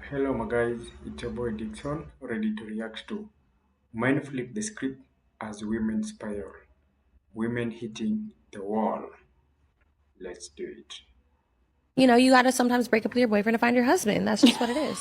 Hello, my guys. It's your boy Dixon, ready to react to Men Flip the Script as Women Spiral. Women hitting the wall. Let's do it. You gotta sometimes break up with your boyfriend to find your husband. That's just what it is.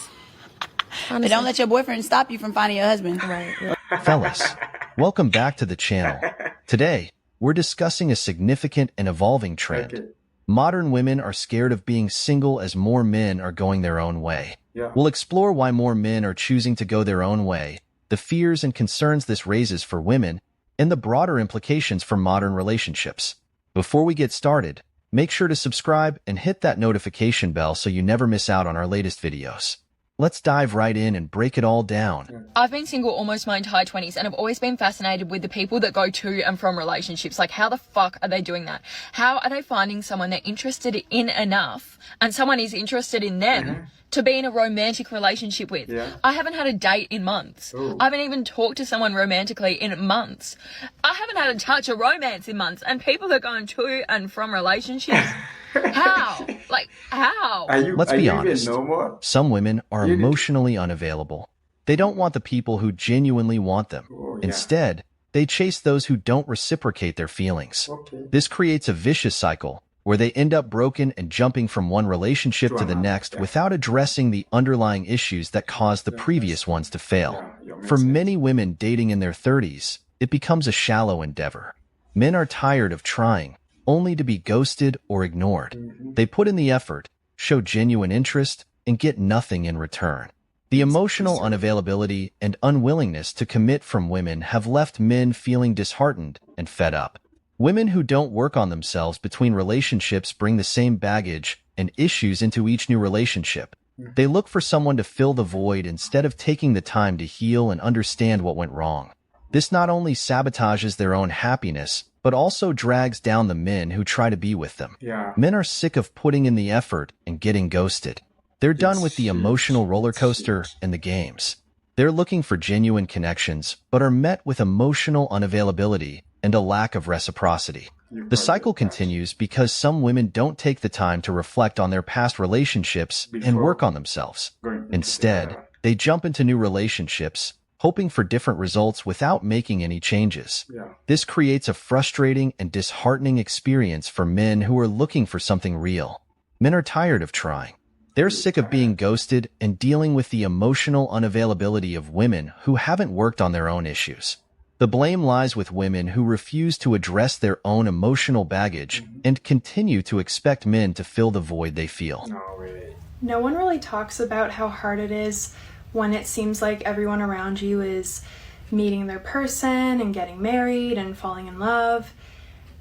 But don't let your boyfriend stop you from finding your husband. Right. Fellas, welcome back to the channel. Today, we're discussing a significant and evolving trend. Okay. Modern women are scared of being single as more men are going their own way. Yeah. We'll explore why more men are choosing to go their own way, the fears and concerns this raises for women, and the broader implications for modern relationships. Before we get started, make sure to subscribe and hit that notification bell so you never miss out on our latest videos. Let's dive right in and break it all down. I've been single almost my entire 20s and I've always been fascinated with the people that go to and from relationships. Like, how the fuck are they doing that? How are they finding someone they're interested in enough and someone is interested in them to be in a romantic relationship with? Yeah. I haven't had a date in months. Oh. I haven't even talked to someone romantically in months. I haven't had a touch of romance in months, and people are going to and from relationships. How? Like, how? Let's are be you honest. Even normal? Some women are You need- emotionally unavailable. They don't want the people who genuinely want them. Oh, yeah. Instead, they chase those who don't reciprocate their feelings. Okay. This creates a vicious cycle where they end up broken and jumping from one relationship to the Drama, next yeah. without addressing the underlying issues that caused the previous ones to fail. Yeah, makes For sense. many women dating in their 30s, it becomes a shallow endeavor. Men are tired of trying, only to be ghosted or ignored. They put in the effort, show genuine interest, and get nothing in return. The emotional unavailability and unwillingness to commit from women have left men feeling disheartened and fed up. Women who don't work on themselves between relationships bring the same baggage and issues into each new relationship. They look for someone to fill the void instead of taking the time to heal and understand what went wrong. This not only sabotages their own happiness, but also drags down the men who try to be with them. Yeah. Men are sick of putting in the effort and getting ghosted. They're done with the emotional roller coaster and the games. They're looking for genuine connections, but are met with emotional unavailability and a lack of reciprocity. The cycle continues because some women don't take the time to reflect on their past relationships and Before work on themselves. going into Instead, the- they jump into new relationships, hoping for different results without making any changes. Yeah. This creates a frustrating and disheartening experience for men who are looking for something real. Men are tired of trying. They're sick of being ghosted and dealing with the emotional unavailability of women who haven't worked on their own issues. The blame lies with women who refuse to address their own emotional baggage and continue to expect men to fill the void they feel. No way. No one really talks about how hard it is when it seems like everyone around you is meeting their person and getting married and falling in love,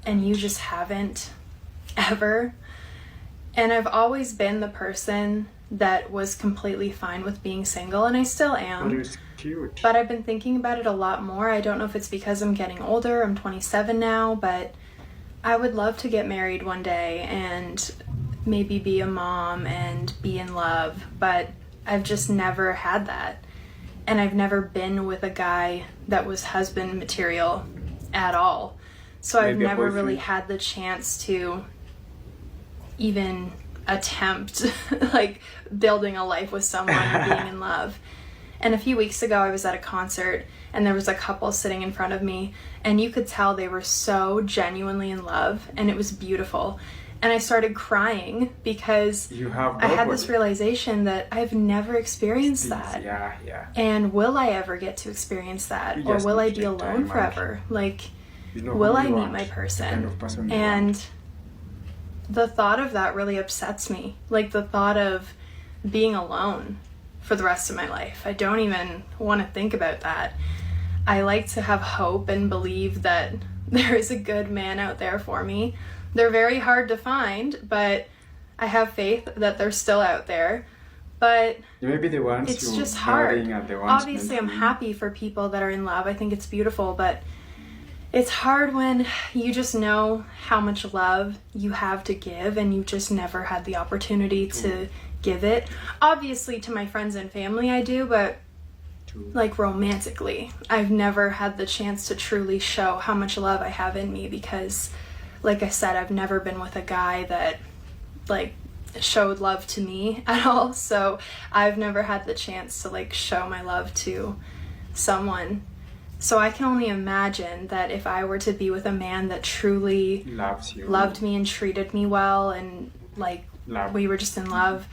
and you just haven't ever. And I've always been the person that was completely fine with being single, and I still But am. it's cute. But I've been thinking about it a lot more. I don't know if it's because I'm getting older. I'm 27 now, but I would love to get married one day and maybe be a mom and be in love, but I've just never had that. And I've never been with a guy that was husband material at all. So I've Maybe a never really boyfriend. had the chance to even attempt like building a life with someone or being in love. And a few weeks ago I was at a concert and there was a couple sitting in front of me, and you could tell they were so genuinely in love, and it was beautiful. And I started crying because You have I had this nobody. realization that I've never experienced that. Yeah, yeah. And will I ever get to experience that? You Or just will I need to be take alone time and forever? Like, You know will who I you meet want, my the person? kind of person you And want. the thought of that really upsets me. Like, the thought of being alone for the rest of my life. I don't even want to think about that. I like to have hope and believe that there is a good man out there for me. They're very hard to find, but I have faith that they're still out there. But Maybe the ones it's you just hard. marrying are the ones Obviously, meant I'm for you. happy for people that are in love. I think it's beautiful, but it's hard when you just know how much love you have to give and you just never had the opportunity to give it. Obviously, to my friends and family, I do, but like romantically, I've never had the chance to truly show how much love I have in me because, like I said, I've never been with a guy that like showed love to me at all. So I've never had the chance to like show my love to someone. So I can only imagine that if I were to be with a man that truly loved me and treated me well and like we were just in love,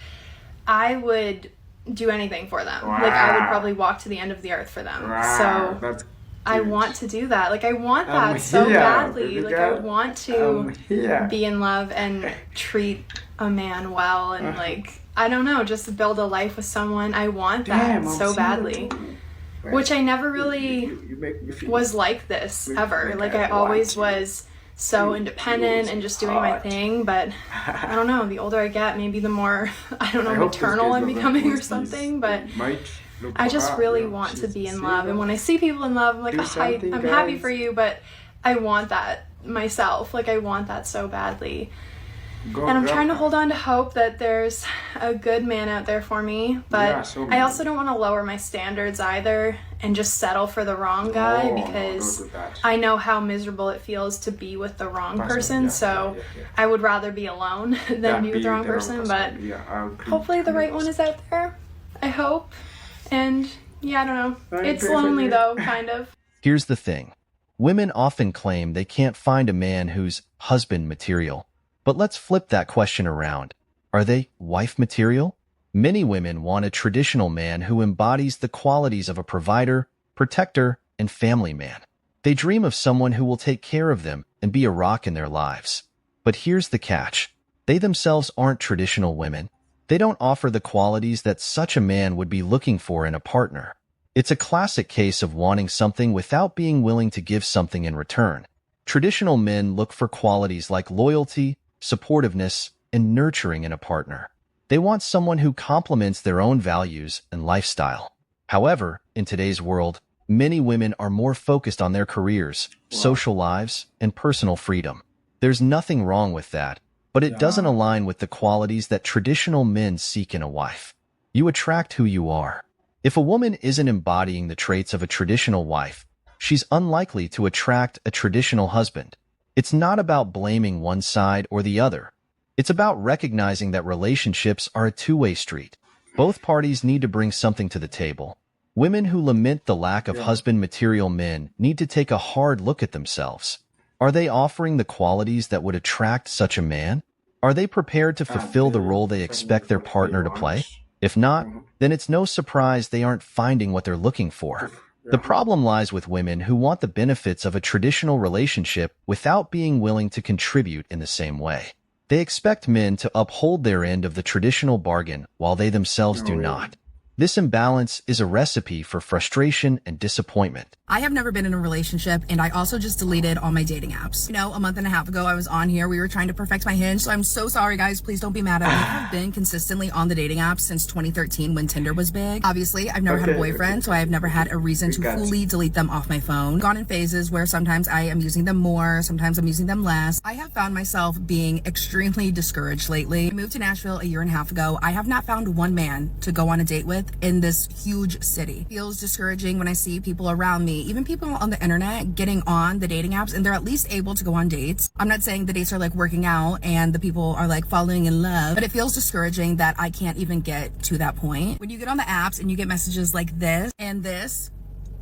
I would do anything for them. Wow. Like I would probably walk to the end of the earth for them. Wow, So that's I want to do that. Like I want that so badly. Baby like girl. I want to here. be in love and treat a man well and like I don't know, just build a life with someone. I want that so badly. Which I never really You make me feel was like this ever. Like I always was so independent and just doing my thing, but I don't know, the older I get, maybe the more I don't know, maternal I'm becoming or something, but I just really want to be in love. And when I see people in love, I'm like, oh, I'm happy for you, but I want that myself. Like I want that so badly. And I'm trying to hold on to hope that there's a good man out there for me, but I also don't want to lower my standards either and just settle for the wrong guy because I know how miserable it feels to be with the wrong person. So I would rather be alone than be with the wrong person, but hopefully the right one is out there. I hope. And yeah, I don't know. It's lonely though, kind of. Here's the thing. Women often claim they can't find a man who's husband material. But let's flip that question around. Are they wife material? Many women want a traditional man who embodies the qualities of a provider, protector, and family man. They dream of someone who will take care of them and be a rock in their lives. But here's the catch. They themselves aren't traditional women. They don't offer the qualities that such a man would be looking for in a partner. It's a classic case of wanting something without being willing to give something in return. Traditional men look for qualities like loyalty, supportiveness, and nurturing in a partner. They want someone who complements their own values and lifestyle. However, in today's world, many women are more focused on their careers, social lives, and personal freedom. There's nothing wrong with that, but it doesn't align with the qualities that traditional men seek in a wife. You attract who you are. If a woman isn't embodying the traits of a traditional wife, she's unlikely to attract a traditional husband. It's not about blaming one side or the other. It's about recognizing that relationships are a two-way street. Both parties need to bring something to the table. Women who lament the lack of husband-material men need to take a hard look at themselves. Are they offering the qualities that would attract such a man? Are they prepared to fulfill the role they expect their partner to play? If not, then it's no surprise they aren't finding what they're looking for. The problem lies with women who want the benefits of a traditional relationship without being willing to contribute in the same way. They expect men to uphold their end of the traditional bargain while they themselves do not. This imbalance is a recipe for frustration and disappointment. I have never been in a relationship, and I also just deleted all my dating apps. You know, a month and a half ago, I was on here. We were trying to perfect my Hinge, so I'm so sorry, guys. Please don't be mad at me. I've been consistently on the dating apps since 2013 when Tinder was big. Obviously, I've never had a boyfriend, so I have never had a reason to fully delete them off my phone. Gone in phases where sometimes I am using them more, sometimes I'm using them less. I have found myself being extremely discouraged lately. I moved to Nashville a year and a half ago. I have not found one man to go on a date with in this huge city. It feels discouraging when I see people around me, even people on the internet, getting on the dating apps and they're at least able to go on dates. I'm not saying the dates are like working out and the people are like falling in love, but it feels discouraging that I can't even get to that point. When you get on the apps and you get messages like this and this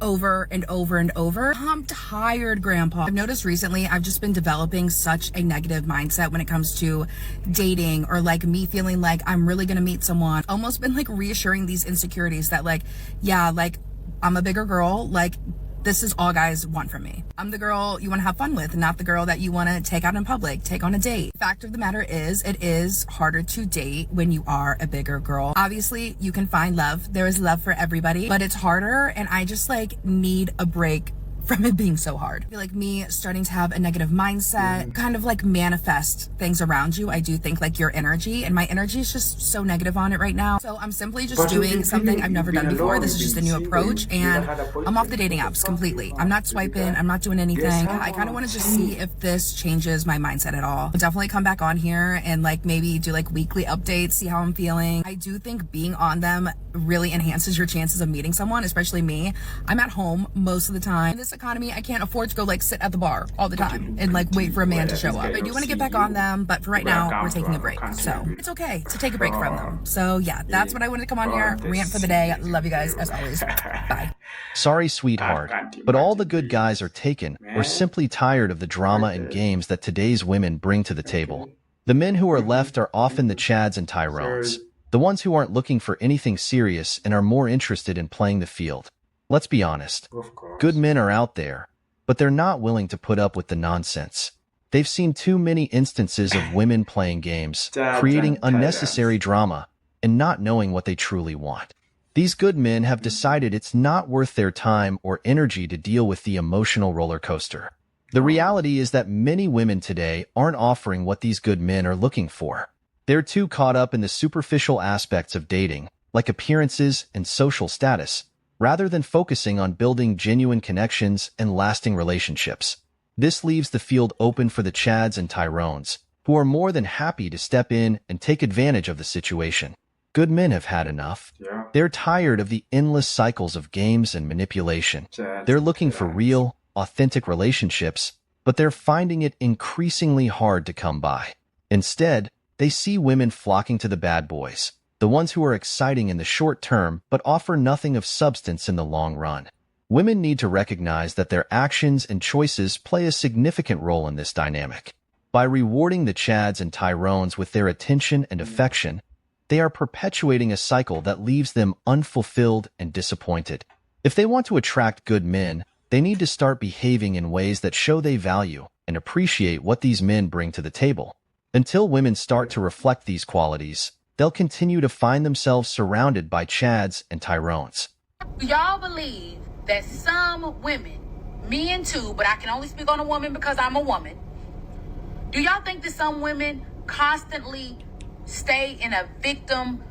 over and over and over, I'm tired, Grandpa. I've noticed recently I've just been developing such a negative mindset when it comes to dating, or like me feeling like I'm really gonna meet someone. Almost been like reassuring these insecurities that like, yeah, like I'm a bigger girl, like this is all guys want from me. I'm the girl you want to have fun with, not the girl that you want to take out in public, take on a date. Fact of the matter is, it is harder to date when you are a bigger girl. Obviously, you can find love. There is love for everybody, but it's harder, and I just like need a break from it being so hard. I feel like me starting to have a negative mindset, kind of like manifest things around you. I do think like your energy, and my energy is just so negative on it right now. So I'm simply just doing something I've never done before. This is just a new approach, and I'm off the dating apps completely. I'm not swiping, I'm not doing anything. I kind of want to just see if this changes my mindset at all. I'll definitely come back on here and like maybe do like weekly updates, see how I'm feeling. I do think being on them really enhances your chances of meeting someone, especially me. I'm at home most of the time. This economy, I can't afford to go like sit at the bar all the time and like wait for a man to show up. I do want to get back on them, but for right now, we're taking a break. So it's okay to take a break from them. So yeah, that's what I wanted to come on here, rant for the day. Love you guys as always. Bye. Sorry, sweetheart, but all the good guys are taken or simply tired of the drama and games that today's women bring to the table. The men who are left are often the Chads and Tyrones, the ones who aren't looking for anything serious and are more interested in playing the field. Let's be honest, good men are out there, but they're not willing to put up with the nonsense. They've seen too many instances of women playing games, creating unnecessary drama, and not knowing what they truly want. These good men have decided it's not worth their time or energy to deal with the emotional roller coaster. The reality is that many women today aren't offering what these good men are looking for. They're too caught up in the superficial aspects of dating, like appearances and social status, rather than focusing on building genuine connections and lasting relationships. This leaves the field open for the Chads and Tyrones, who are more than happy to step in and take advantage of the situation. Good men have had enough. They're tired of the endless cycles of games and manipulation. They're looking for real, authentic relationships, but they're finding it increasingly hard to come by. Instead, they see women flocking to the bad boys, the ones who are exciting in the short term but offer nothing of substance in the long run. Women need to recognize that their actions and choices play a significant role in this dynamic. By rewarding the Chads and Tyrones with their attention and affection, they are perpetuating a cycle that leaves them unfulfilled and disappointed. If they want to attract good men, they need to start behaving in ways that show they value and appreciate what these men bring to the table. Until women start to reflect these qualities, they'll continue to find themselves surrounded by Chads and Tyrones. Do y'all believe that some women, men too, but I can only speak on a woman because I'm a woman, do y'all think that some women constantly stay in a victim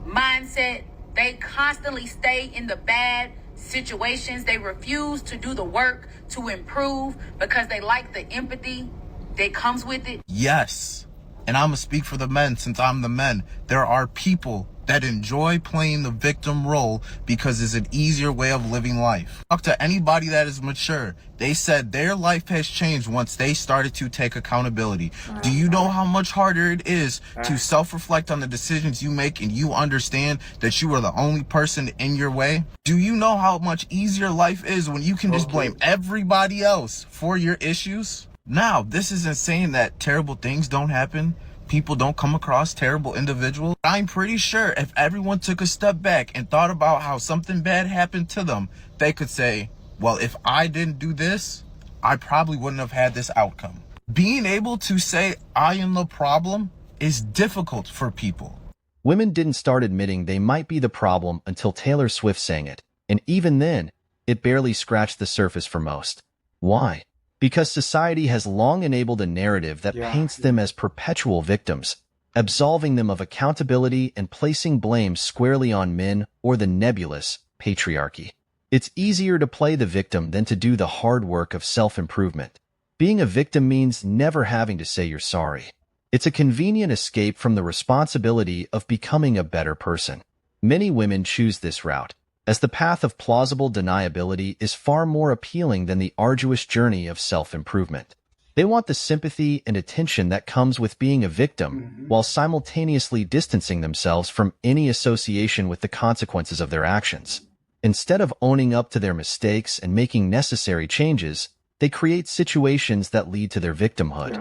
mindset? They constantly stay in the bad situations. They refuse to do the work to improve because they like the empathy that comes with it? Yes. And I'm going to speak for the men since I'm the men. There are people that enjoy playing the victim role because it's an easier way of living life. Talk to anybody that is mature. They said their life has changed once they started to take accountability. Do you know how much harder it is to self-reflect on the decisions you make and you understand that you are the only person in your way? Do you know how much easier life is when you can just blame everybody else for your issues? Now, this isn't saying that terrible things don't happen. People don't come across terrible individuals. I'm pretty sure if everyone took a step back and thought about how something bad happened to them, they could say, well, if I didn't do this, I probably wouldn't have had this outcome. Being able to say I am the problem is difficult for people. Women didn't start admitting they might be the problem until Taylor Swift sang it, and even then, it barely scratched the surface for most. Why? Because society has long enabled a narrative that paints them as perpetual victims, absolving them of accountability and placing blame squarely on men or the nebulous patriarchy. It's easier to play the victim than to do the hard work of self-improvement. Being a victim means never having to say you're sorry. It's a convenient escape from the responsibility of becoming a better person. Many women choose this route, as the path of plausible deniability is far more appealing than the arduous journey of self-improvement. They want the sympathy and attention that comes with being a victim, while simultaneously distancing themselves from any association with the consequences of their actions. Instead of owning up to their mistakes and making necessary changes, they create situations that lead to their victimhood.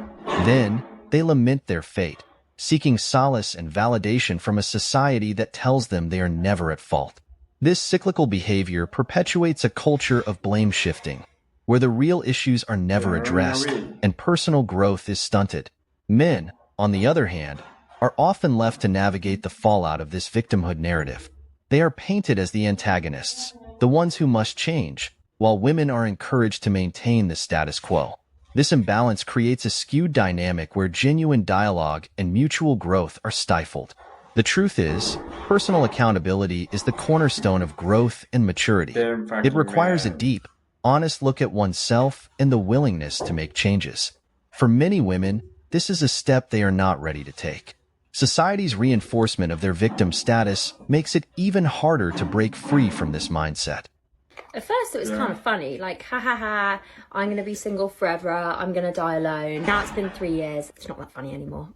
Then, they lament their fate, seeking solace and validation from a society that tells them they are never at fault. This cyclical behavior perpetuates a culture of blame shifting, where the real issues are never addressed and personal growth is stunted. Men, on the other hand, are often left to navigate the fallout of this victimhood narrative. They are painted as the antagonists, the ones who must change, while women are encouraged to maintain the status quo. This imbalance creates a skewed dynamic where genuine dialogue and mutual growth are stifled. The truth is, personal accountability is the cornerstone of growth and maturity. It requires a deep, honest look at oneself and the willingness to make changes. For many women, this is a step they are not ready to take. Society's reinforcement of their victim status makes it even harder to break free from this mindset. At first it was kind of funny, like, ha ha ha, I'm going to be single forever, I'm going to die alone. Now it's been 3 years, it's not that funny anymore.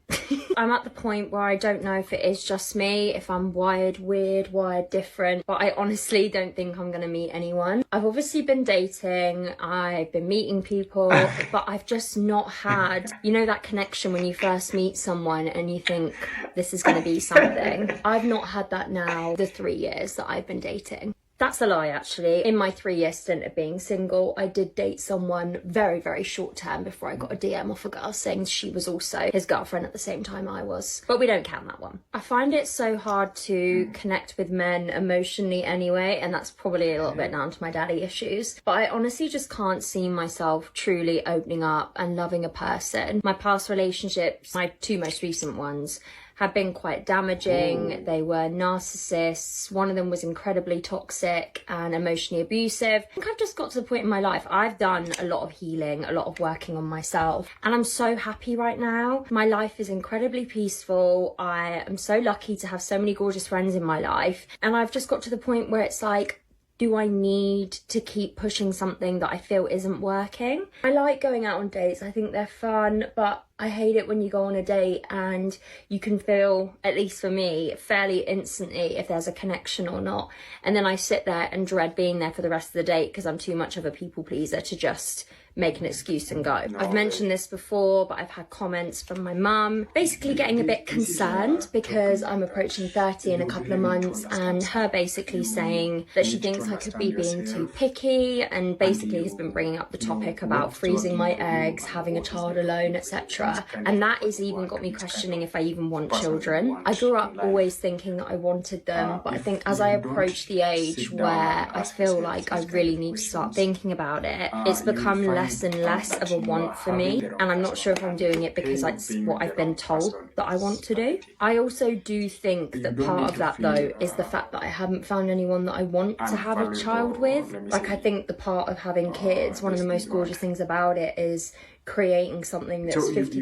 I'm at the point where I don't know if it is just me, if I'm wired weird, wired different, but I honestly don't think I'm going to meet anyone. I've obviously been dating, I've been meeting people, but I've just not had, you know, that connection when you first meet someone and you think this is going to be something. I've not had that now, the 3 years that I've been dating. That's a lie, actually. In my 3-year stint of being single, I did date someone very, very short term before I got a DM off a girl saying she was also his girlfriend at the same time I was. But we don't count that one. I find it so hard to connect with men emotionally anyway, and that's probably a little bit down to my daddy issues. But I honestly just can't see myself truly opening up and loving a person. My past relationships, my 2 most recent ones, have been quite damaging. They were narcissists. One of them was incredibly toxic and emotionally abusive. I think I've just got to the point in my life, I've done a lot of healing, a lot of working on myself, and I'm so happy right now. My life is incredibly peaceful. I am so lucky to have so many gorgeous friends in my life, and I've just got to the point where it's like, do I need to keep pushing something that I feel isn't working? I like going out on dates, I think they're fun, but I hate it when you go on a date and you can feel, at least for me, fairly instantly if there's a connection or not. And then I sit there and dread being there for the rest of the date because I'm too much of a people pleaser to just make an excuse and go. I've mentioned this before, but I've had comments from my mum basically getting a bit concerned because I'm approaching 30 in a couple of months, and her basically saying that she thinks I could be being too picky, and basically has been bringing up the topic about freezing my eggs, having a child alone, etc. And that has even got me questioning if I even want children. I grew up always thinking that I wanted them, but I think as I approach the age where I feel like I really need to start thinking about it, it's become less and less of a want for me, and I'm not sure if I'm doing it because it's what I've been told that I want to do. I also do think that part of that though is the fact that I haven't found anyone that I want to have a child with. Like, I think the part of having kids, one of the most gorgeous things about it is creating something that's 50%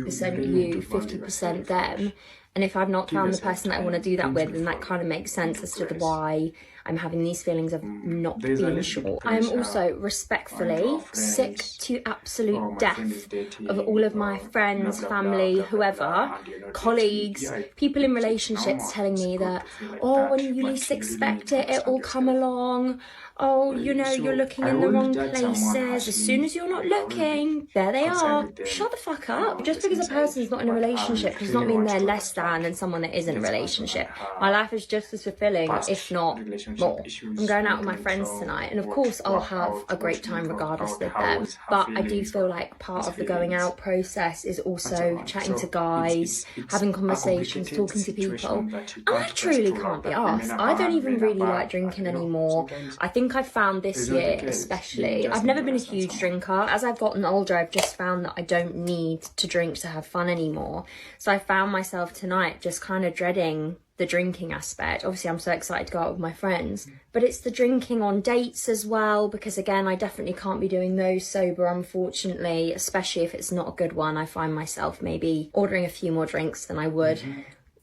you, 50% them. And if I've not found the person that I want to do that with, then that kind of makes sense as to why I'm having these feelings of not being sure. I am also respectfully sick to absolute death of all of my friends, family, whoever, colleagues, people in relationships telling me that, oh, when you least expect it, it will come along. Oh, you know, you're looking in the wrong places. As soon as you're not looking, there they are. Shut the fuck up. Just because a person's not in a relationship does not mean they're less than someone that is in a relationship. My life is just as fulfilling, if not more. I'm going out with my friends tonight, and of course I'll have a great time regardless with them. But I do feel like part of the going out process is also chatting to guys, having conversations, talking to people. And I truly can't be arsed. I don't even really like drinking anymore. I think I've found this year especially, I've never been a huge drinker. As I've gotten older, I've just found that I don't need to drink to have fun anymore. So I found myself tonight just kind of dreading the drinking aspect. Obviously I'm so excited to go out with my friends, but it's the drinking on dates as well, because again, I definitely can't be doing those sober, unfortunately, especially if it's not a good one. I find myself maybe ordering a few more drinks than I would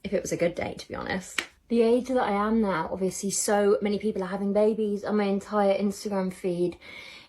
if it was a good date, to be honest. The age that I am now, obviously so many people are having babies, and my entire Instagram feed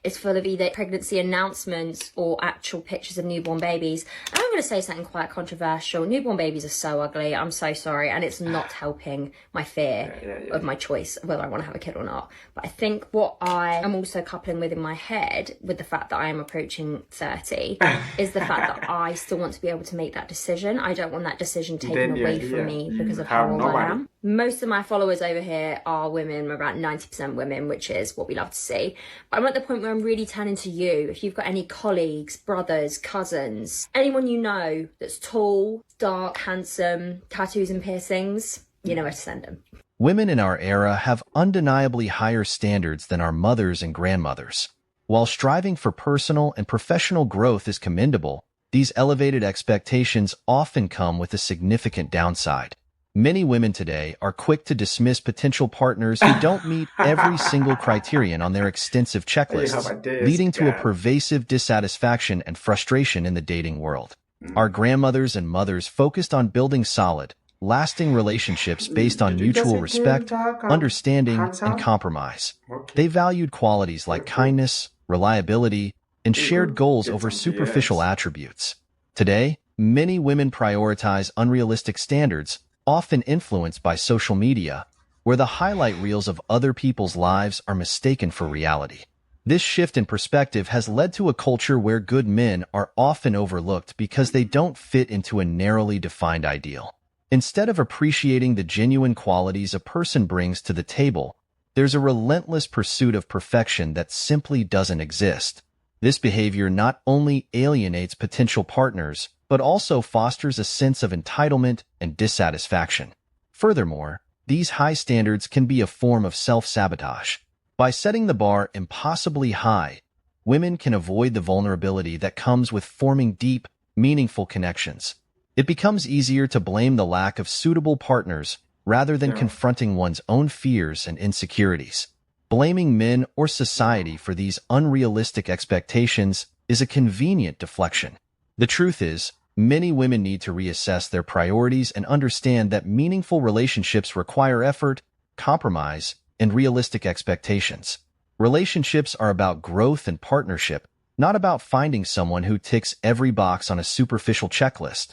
is full of either pregnancy announcements or actual pictures of newborn babies. And I'm going to say something quite controversial. Newborn babies are so ugly. I'm so sorry. And it's not helping my fear of my choice, whether I want to have a kid or not. But I think what I am also coupling with in my head, with the fact that I am approaching 30, is the fact that I still want to be able to make that decision. I don't want that decision taken away from me because of how old I am. Most of my followers over here are women, about 90% women, which is what we love to see. But I'm at the point where I'm really turning to you. If you've got any colleagues, brothers, cousins, anyone you know that's tall, dark, handsome, tattoos and piercings, you know where to send them. Women in our era have undeniably higher standards than our mothers and grandmothers. While striving for personal and professional growth is commendable, these elevated expectations often come with a significant downside. Many women today are quick to dismiss potential partners who don't meet every single criterion on their extensive checklists, leading to a pervasive dissatisfaction and frustration in the dating world. Our grandmothers and mothers focused on building solid, lasting relationships based on mutual respect, understanding, and compromise. They valued qualities like kindness, reliability, and shared goals over superficial attributes. Today, many women prioritize unrealistic standards, often influenced by social media, where the highlight reels of other people's lives are mistaken for reality. This shift in perspective has led to a culture where good men are often overlooked because they don't fit into a narrowly defined ideal. Instead of appreciating the genuine qualities a person brings to the table, there's a relentless pursuit of perfection that simply doesn't exist. This behavior not only alienates potential partners, but also fosters a sense of entitlement and dissatisfaction. Furthermore, these high standards can be a form of self-sabotage. By setting the bar impossibly high, women can avoid the vulnerability that comes with forming deep, meaningful connections. It becomes easier to blame the lack of suitable partners rather than confronting one's own fears and insecurities. Blaming men or society for these unrealistic expectations is a convenient deflection. The truth is, many women need to reassess their priorities and understand that meaningful relationships require effort, compromise, and realistic expectations. Relationships are about growth and partnership, not about finding someone who ticks every box on a superficial checklist.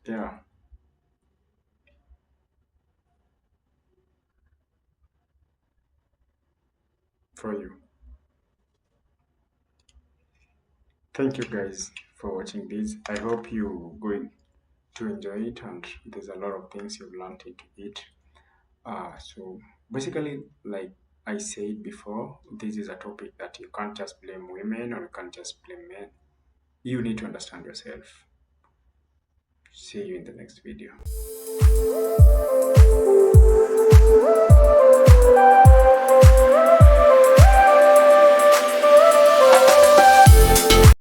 Yeah, for you. Thank you guys for watching this. I hope you're going to enjoy it and there's a lot of things you've learned into it. So basically, like I said before, this is a topic that you can't just blame women or you can't just blame men. You need to understand yourself. See you in the next video.